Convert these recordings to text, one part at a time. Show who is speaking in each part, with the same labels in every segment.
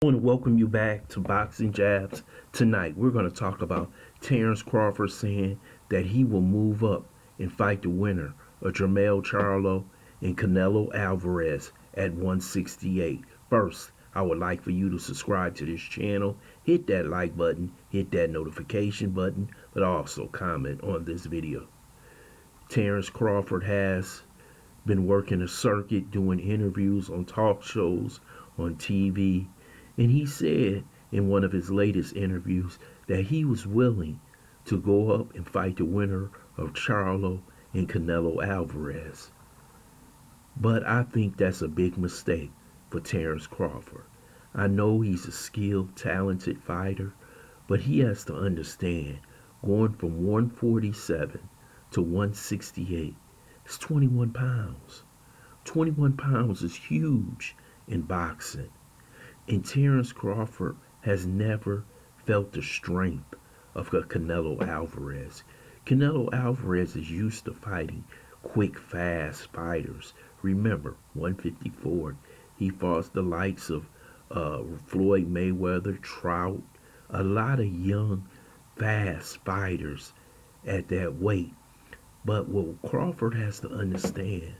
Speaker 1: I want to welcome you back to Boxing Jabs. Tonight, we're going to talk about Terrance Crawford saying that he will move up and fight the winner of Jermell Charlo and Canelo Alvarez at 168. First, I would like for you to subscribe to this channel, hit that like button, hit that notification button, but also comment on this video. Terrance Crawford has been working a circuit, doing interviews on talk shows, on TV, and he said in one of his latest interviews that he was willing to go up and fight the winner of Charlo and Canelo Alvarez. But I think that's a big mistake for Terrance Crawford. I know he's a skilled, talented fighter, but he has to understand going from 147 to 168 is 21 pounds. 21 pounds is huge in boxing. And Terrance Crawford has never felt the strength of a Canelo Alvarez. Canelo Alvarez is used to fighting quick, fast fighters. Remember, 154, he fought the likes of Floyd Mayweather, Trout, a lot of young, fast fighters at that weight. But what Crawford has to understand,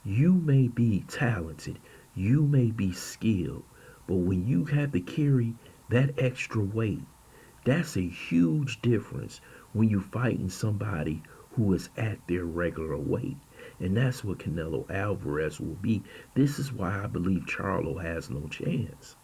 Speaker 1: you may be talented, you may be skilled, but when you have to carry that extra weight, that's a huge difference when you're fighting somebody who is at their regular weight. And that's what Canelo Alvarez will be. This is why I believe Charlo has no chance.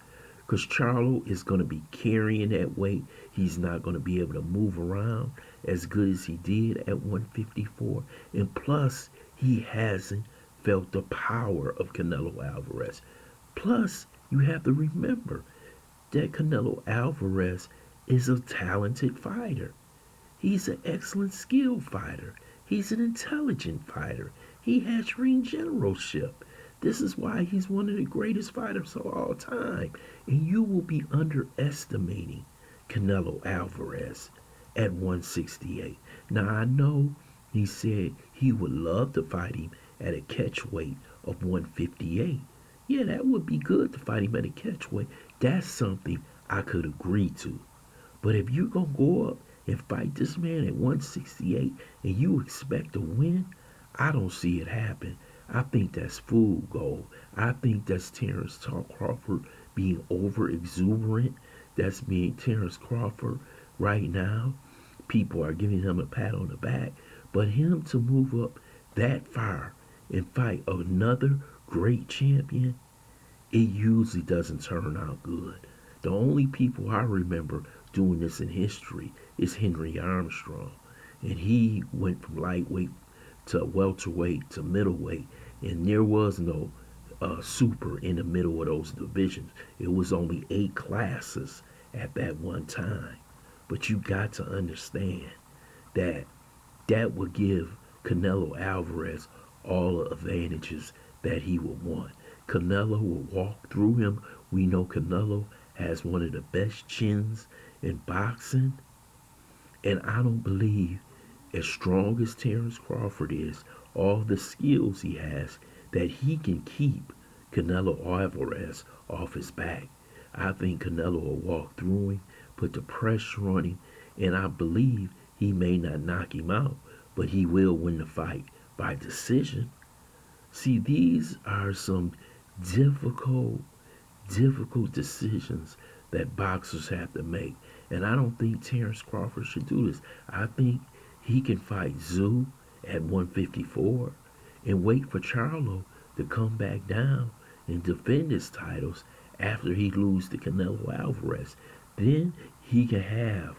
Speaker 1: Because Charlo is going to be carrying that weight. He's not going to be able to move around as good as he did at 154. And plus, he hasn't felt the power of Canelo Alvarez. Plus, you have to remember that Canelo Alvarez is a talented fighter. He's an excellent skilled fighter. He's an intelligent fighter. He has ring generalship. This is why he's one of the greatest fighters of all time. And you will be underestimating Canelo Alvarez at 168. Now, I know he said he would love to fight him at a catch weight of 158. Yeah, that would be good to fight him at a catch weight. That's something I could agree to. But if you're going to go up and fight this man at 168 and you expect to win, I don't see it happen. I think that's fool gold. I think that's Terrance Crawford being over exuberant. That's being Terrance Crawford right now. People are giving him a pat on the back. But him to move up that far and fight another great champion, it usually doesn't turn out good. The only people I remember doing this in history is Henry Armstrong. And he went from lightweight to welterweight to middleweight. And there was no super in the middle of those divisions. It was only 8 classes at that one time. But you got to understand that that would give Canelo Alvarez all the advantages that he would want. Canelo will walk through him. We know Canelo has one of the best chins in boxing. And I don't believe, as strong as Terrance Crawford is, all the skills he has, that he can keep Canelo Alvarez off his back. I think Canelo will walk through him, put the pressure on him, and I believe he may not knock him out, but he will win the fight by decision. See, these are some difficult decisions that boxers have to make. And I don't think Terrance Crawford should do this. I think he can fight Zoo at 154 and wait for Charlo to come back down and defend his titles after he loses to Canelo Alvarez. Then he can have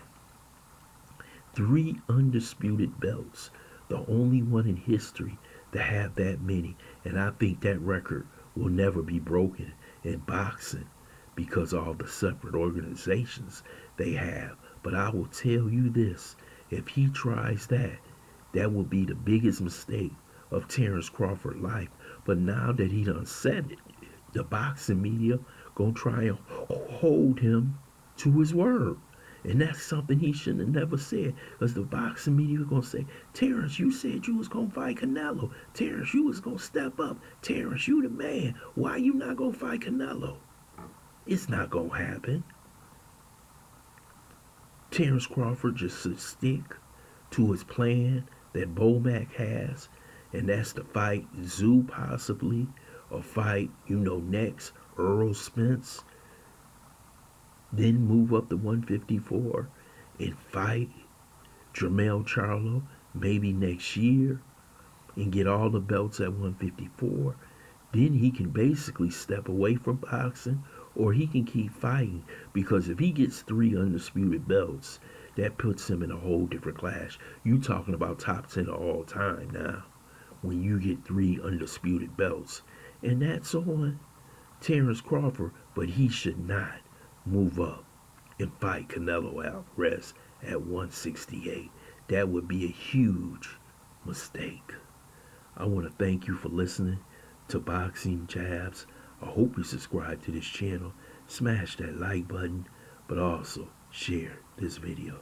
Speaker 1: 3 undisputed belts, the only one in history to have that many. And I think that record will never be broken in boxing because of all the separate organizations they have. But I will tell you this, if he tries that, that will be the biggest mistake of Terrance Crawford's life. But now that he done said it, the boxing media gonna try and hold him to his word. And that's something he shouldn't have never said. Because the boxing media are going to say, Terrance, you said you was going to fight Canelo. Terrance, you was going to step up. Terrance, you the man. Why you not going to fight Canelo? It's not going to happen. Terrance Crawford just should stick to his plan that Bomac has, and that's to fight Zoo possibly, or fight, next Earl Spence, then move up to 154 and fight Jermell Charlo maybe next year and get all the belts at 154. Then he can basically step away from boxing, or he can keep fighting, because if he gets 3 undisputed belts, that puts him in a whole different class. You talking about top 10 of all time now when you get 3 undisputed belts. And that's on Terrance Crawford, but he should not move up and fight Canelo Alvarez at 168. That would be a huge mistake. I want to thank you for listening to Boxing Jabs. I hope you subscribe to this channel, smash that like button, but also share this video.